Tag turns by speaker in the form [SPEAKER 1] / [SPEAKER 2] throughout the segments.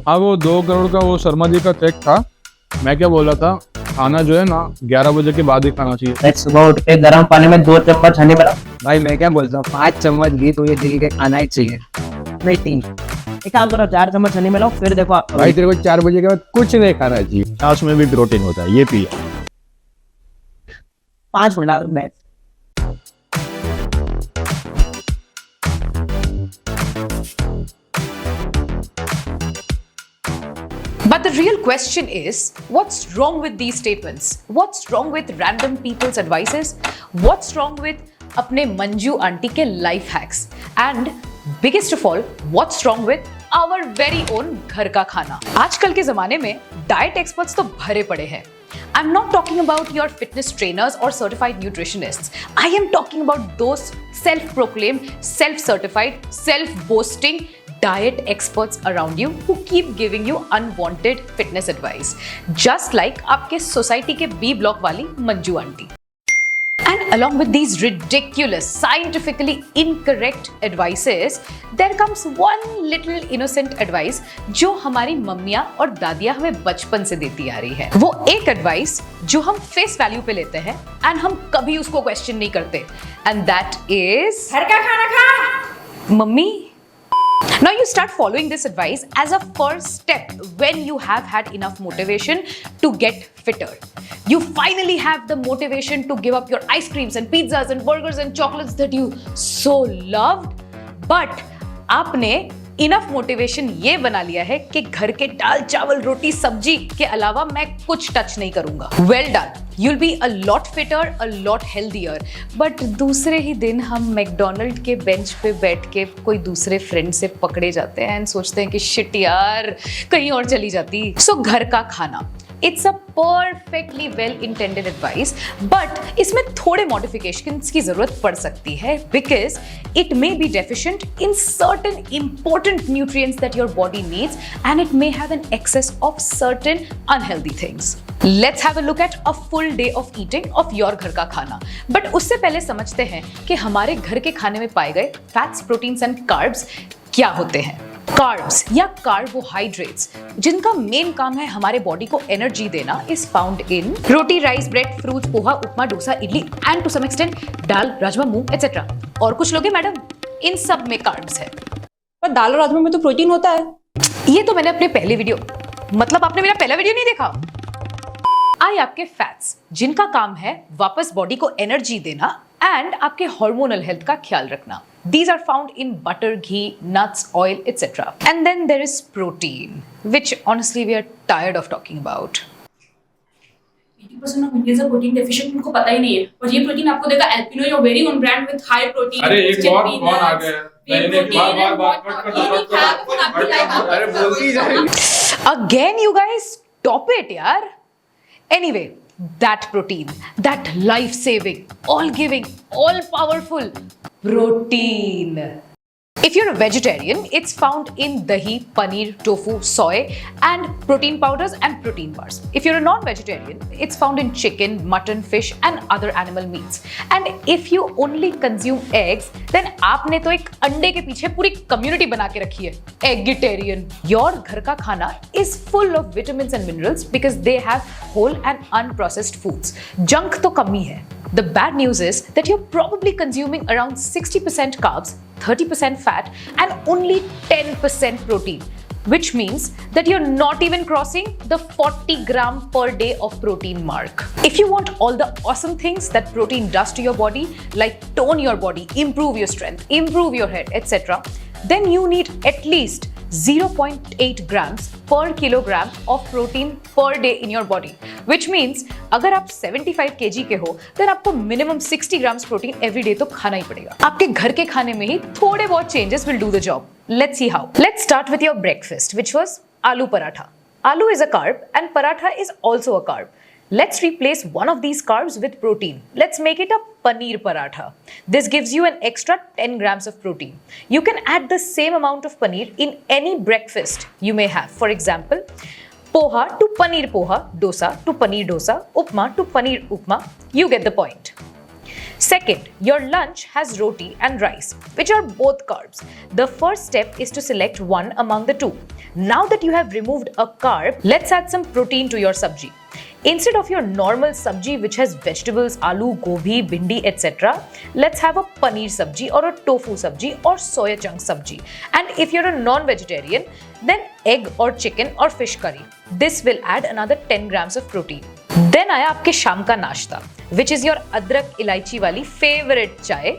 [SPEAKER 1] हाँ, वो 2 करोड़ का वो शर्मा जी का चेक था। मैं क्या बोल रहा था, खाना जो है ना 11 बजे के बाद ही खाना चाहिए।
[SPEAKER 2] नेक्स्ट सुबह उठ के गर्म पानी में 2 चम्मच हनी मिलाओ।
[SPEAKER 3] भाई मैं क्या बोलता हूँ, 5 चम्मच घी तो ये डेली के खाना ही चाहिए।
[SPEAKER 2] नहीं 3, एक काम करो 4 चम्मच हनी मिलाओ, फिर देखो आप
[SPEAKER 3] भाई तेरे को 4 बजे के बाद कुछ नहीं खाना चाहिए।
[SPEAKER 1] छाछ में भी प्रोटीन होता है, ये पिए।
[SPEAKER 2] 5 मिनट में।
[SPEAKER 4] But the real question is, what's wrong with these statements? What's wrong with random people's advices? What's wrong with अपने मंजू आंटी के life hacks? And biggest of all, what's wrong with our very own घर का खाना? आजकल के जमाने में diet experts तो भरे पड़े हैं. I'm not talking about your fitness trainers or certified nutritionists. I am talking about those self-proclaimed, self-certified, self-boasting diet experts around you who keep giving you unwanted fitness advice. Just like आपके society के B block वाली Manju aunty. And along with these ridiculous, scientifically incorrect advices, there comes one little innocent advice जो हमारी मम्मियाँ और दादियाँ हमें बचपन से देती आ रही है. वो एक advice जो हम face value पे लेते हैं and हम कभी उसको question नहीं करते. And that is
[SPEAKER 5] घर का खाना खा।
[SPEAKER 4] Mummy. Now you start following this advice as a first step when you have had enough motivation to get fitter. You finally have the motivation to give up your ice creams and pizzas and burgers and chocolates that you so loved. But आपने enough motivation ये बना लिया है कि घर के दाल चावल रोटी सब्जी के अलावा मैं कुछ टच नहीं करूंगा. Well done, you'll be a lot fitter, a lot healthier. But दूसरे ही दिन हम मैकडोनल्ड के बेंच पे बैठ के कोई दूसरे फ्रेंड से पकड़े जाते हैं एंड सोचते हैं कि शिट यार कहीं और चली जाती. सो घर का खाना, It's a perfectly well-intended advice, but इसमें थोड़े modifications की जरूरत पड़ सकती है because it may be deficient in certain important nutrients that your body needs and it may have an excess of certain unhealthy things. Let's have a look at a full day of eating of your घर का खाना. But उससे पहले समझते हैं कि हमारे घर के खाने में पाए गए fats, proteins and carbs क्या होते हैं. कार्ब्स या कार्बोहाइड्रेट्स जिनका मेन काम है हमारे बॉडी को एनर्जी देना is found in roti, rice, bread, fruits, poha, upma, dosa, idli and to some extent dal, rajma, moong etcetera. और कुछ लोग हैं मैडम, इन सब में कार्ब्स है.
[SPEAKER 5] पर दाल और राजमा में तो प्रोटीन होता है.
[SPEAKER 4] ये तो मैंने अपने पहले वीडियो, मतलब आपने मेरा पहला वीडियो नहीं देखा. आए आपके फैट्स जिनका काम है वापस बॉडी को एनर्जी देना एंड आपके हार्मोनल हेल्थ का ख्याल रखना. These are found in butter, ghee, nuts, oil, etc. And then there is protein, which honestly we are tired of talking about.
[SPEAKER 5] 80% of Indians are protein deficient, उनको पता ही नहीं है. और ये प्रोटीन आपको देगा Alpino, your very own brand with high protein.
[SPEAKER 1] अरे एक और कौन आ गया? अरे बोलती जाए.
[SPEAKER 4] Again, you guys, stop it, yaar. Anyway, that protein, that life-saving, all-giving, all-powerful protein. If you're a vegetarian, it's found in dahi, paneer, tofu, soy, and protein powders and protein bars. If you're a non-vegetarian, it's found in chicken, mutton, fish, and other animal meats. And if you only consume eggs, then आपने तो एक अंडे के पीछे पूरी community बना के रखी है, Eggitarian. Your घर का खाना is full of vitamins and minerals because they have whole and unprocessed foods. Junk तो कम ही है. The bad news is that you're probably consuming around 60% carbs, 30% fat, and only 10% protein, which means that you're not even crossing the 40 gram per day of protein mark. If you want all the awesome things that protein does to your body, like tone your body, improve your strength, improve your head, etc., then you need at least 0.8 grams per kilogram of protein per day in your body, which means अगर आप 75 kg के हो then आपको minimum 60 grams protein every day तो खाना ही पड़ेगा. आपके घर के खाने में ही थोड़े बहुत changes will do the job. Let's see how. Let's start with your breakfast, which was aloo paratha. Aloo is a carb and paratha is also a carb. Let's replace one of these carbs with protein. Let's make it a paneer paratha. This gives you an extra 10 grams of protein. You can add the same amount of paneer in any breakfast you may have. For example, poha to paneer poha, dosa to paneer dosa, upma to paneer upma. You get the point. Second, your lunch has roti and rice, which are both carbs. The first step is to select one among the two. Now that you have removed a carb, let's add some protein to your sabji. Instead of your normal sabji which has vegetables, aloo, gobi, bhindi, etc., let's have a paneer sabji or a tofu sabji or soya chunk sabji. And if you're a non-vegetarian, then egg or chicken or fish curry. This will add another 10 grams of protein. Then आया आपके शाम का नाश्ता, which is your अदरक इलायची वाली favorite चाय.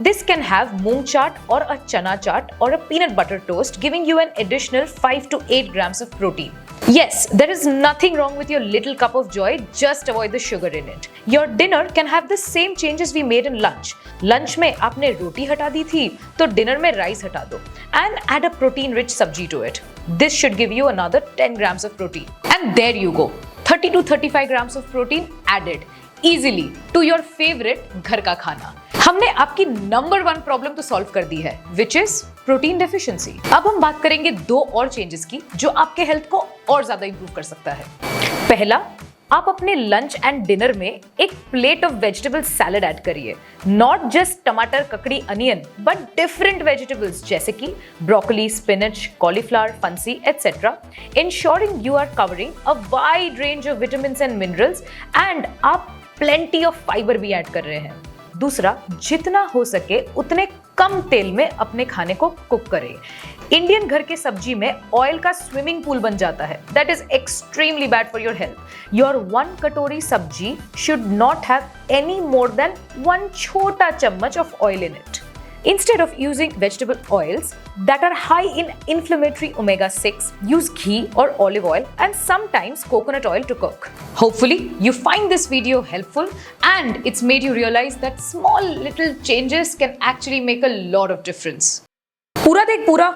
[SPEAKER 4] This can have moong chaat or a chana chaat or a peanut butter toast, giving you an additional 5 to 8 grams of protein. Yes, there is nothing wrong with your little cup of joy, just avoid the sugar in it. Your dinner can have the same changes we made in lunch. Lunch में आपने रोटी हटा दी थी, तो dinner में rice हटा दो and add a protein-rich sabji to it. This should give you another 10 grams of protein. And there you go, 30 to 35 grams of protein added easily to your favorite घर का खाना. हमने आपकी नंबर 1 प्रॉब्लम तो solve कर दी है, which is protein deficiency. अब हम बात करेंगे 2 और चेंजेस की जो आपके हेल्थ को और ज्यादा इंप्रूव कर सकता है. पहला, आप अपने लंच एंड डिनर में एक plate of vegetable salad add करिए. Not just tamatar, kakdi, onion, but different vegetables जैसे कि ब्रोकली, स्पिनच, कॉलीफ्लावर, फंसी etcetera, ensuring you are covering a wide range of vitamins and minerals and आप प्लेंटी ऑफ फाइबर भी add कर रहे हैं. दूसरा, जितना हो सके उतने कम तेल में अपने खाने को कुक करें. इंडियन घर के सब्जी में ऑयल का स्विमिंग पूल बन जाता है. That is extremely bad for your health. Your 1 कटोरी सब्जी should not have any more than 1 छोटा चम्मच of oil in it. Instead of using vegetable oils that are high in inflammatory omega-6, use ghee or olive oil and sometimes coconut oil to cook. Hopefully, you find this video helpful and it's made you realize that small little changes can actually make a lot of difference. पूरा देख पूरा